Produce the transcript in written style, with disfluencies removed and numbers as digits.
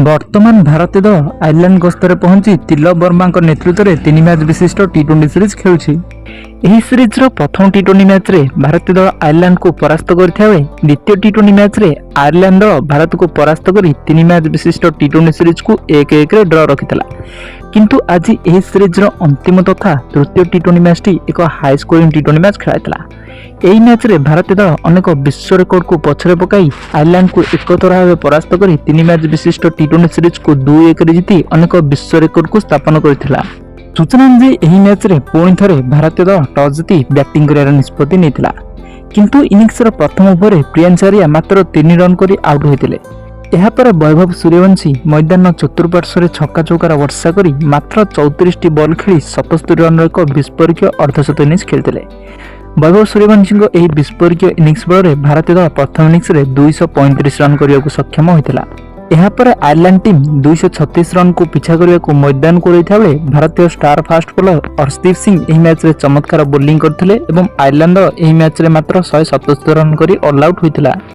ବର୍ତ୍ତମାନ ଭାରତୀୟ ଦଳ ଆୟର୍ଲାଣ୍ଡ ଗସ୍ତରେ ପହଞ୍ଚି ତିଲକ ବର୍ମାଙ୍କ ନେତୃତ୍ୱରେ 3 ମ୍ୟାଚ୍ ବିଶିଷ୍ଟ ଟି20 ସିରିଜ୍ ଖେଳୁଛି। ଏହି ସିରିଜ୍ର ପ୍ରଥମ ଟି20 ମ୍ୟାଚ୍ରେ ଭାରତୀୟ ଦଳ ଆୟର୍ଲାଣ୍ଡକୁ ପରାସ୍ତ କରିଥିବା ବେଳେ ଦ୍ୱିତୀୟ ଟି20 ମ୍ୟାଚ୍ରେ ଆୟର୍ଲାଣ୍ଡ ଦଳ ଭାରତକୁ ପରାସ୍ତ କରି 3 ମ୍ୟାଚ୍ ବିଶିଷ୍ଟ ଟି20 ସିରିଜ୍କୁ 1-1ରେ ଡ୍ର ରଖିଥିଲା। କିନ୍ତୁ ଆଜି ଏହି ସିରିଜ୍ର ଅନ୍ତିମ ତଥା ତୃତୀୟ ଟି20 ମ୍ୟାଚ୍ଟି ଏକ ହାଇ ସ୍କୋରିଂ ଟି20 ମ୍ୟାଚ୍ ଖେଳାଯାଇଥିଲା। ଏହି ମ୍ୟାଚ୍ରେ ଭାରତୀୟ ଦଳ ଅନେକ ବିଶ୍ୱ ରେକର୍ଡକୁ ପଛରେ ପକାଇ ଆୟର୍ଲାଣ୍ଡକୁ ଏକତରଫା ଭାବେ ପରାସ୍ତ କରି 3 ମ୍ୟାଚ୍ ବିଶିଷ୍ଟ ଟି20 ସିରିଜ୍କୁ 2-1ରେ ଜିତି ଅନେକ ବିଶ୍ୱ ରେକର୍ଡକୁ ସ୍ଥାପନ କରିଥିଲା। ସୂଚନା ଅନୁଯାୟୀ ଏହି ମ୍ୟାଚ୍ରେ ପୁଣି ଥରେ ଭାରତୀୟ ଦଳ ଟସ୍ ଜିତି ବ୍ୟାଟିଂ କରିବାର ନିଷ୍ପତ୍ତି ନେଇଥିଲା। କିନ୍ତୁ ଇନିଂସର ପ୍ରଥମ ଓଭରରେ ପ୍ରିୟାଂଶ ଆରିଆ ମାତ୍ର 3 ରନ୍ କରି ଆଉଟ୍ ହୋଇଥିଲେ। ଏହାପରେ ବୈଭବ ସୂର୍ଯ୍ୟବଂଶୀ ମଇଦାନର ଚତୁଃପାର୍ଶ୍ୱରେ ଛକା ଚୌକାର ବର୍ଷା କରି ମାତ୍ର 34ଟି ବଲ୍ ଖେଳି 77 ରନ୍ର ଏକ ବିସ୍ଫୋରକ ଅର୍ଦ୍ଧଶତ ଇନିଂସ ଖେଳିଥିଲେ। ବୈଭବ ସୂର୍ଯ୍ୟବଂଶୀଙ୍କ ଏହି ବିସ୍ଫୋରକ ଇନିଂସ ବଳରେ ଭାରତୀୟ ଦଳ ପ୍ରଥମ ଇନିଂସରେ 235 ରନ୍ କରିବାକୁ ସକ୍ଷମ ହୋଇଥିଲା। ଏହାପରେ ଆୟର୍ଲାଣ୍ଡ ଟିମ୍ 236 ରନ୍କୁ ପିଛା କରିବାକୁ ମଇଦାନକୁ ଓହ୍ଲାଇଥିବା ବେଳେ ଭାରତୀୟ star fast bowler Arshdeep Singh ଏହି ମ୍ୟାଚ୍ରେ ଚମତ୍କାର ବୋଲିଂ କରିଥିଲେ ଏବଂ ଆୟର୍ଲାଣ୍ଡ ଦଳ ଏହି ମ୍ୟାଚ୍ରେ ମାତ୍ର 177 ରନ୍ କରି ଅଲ୍ ଆଉଟ୍ ହୋଇଥିଲା।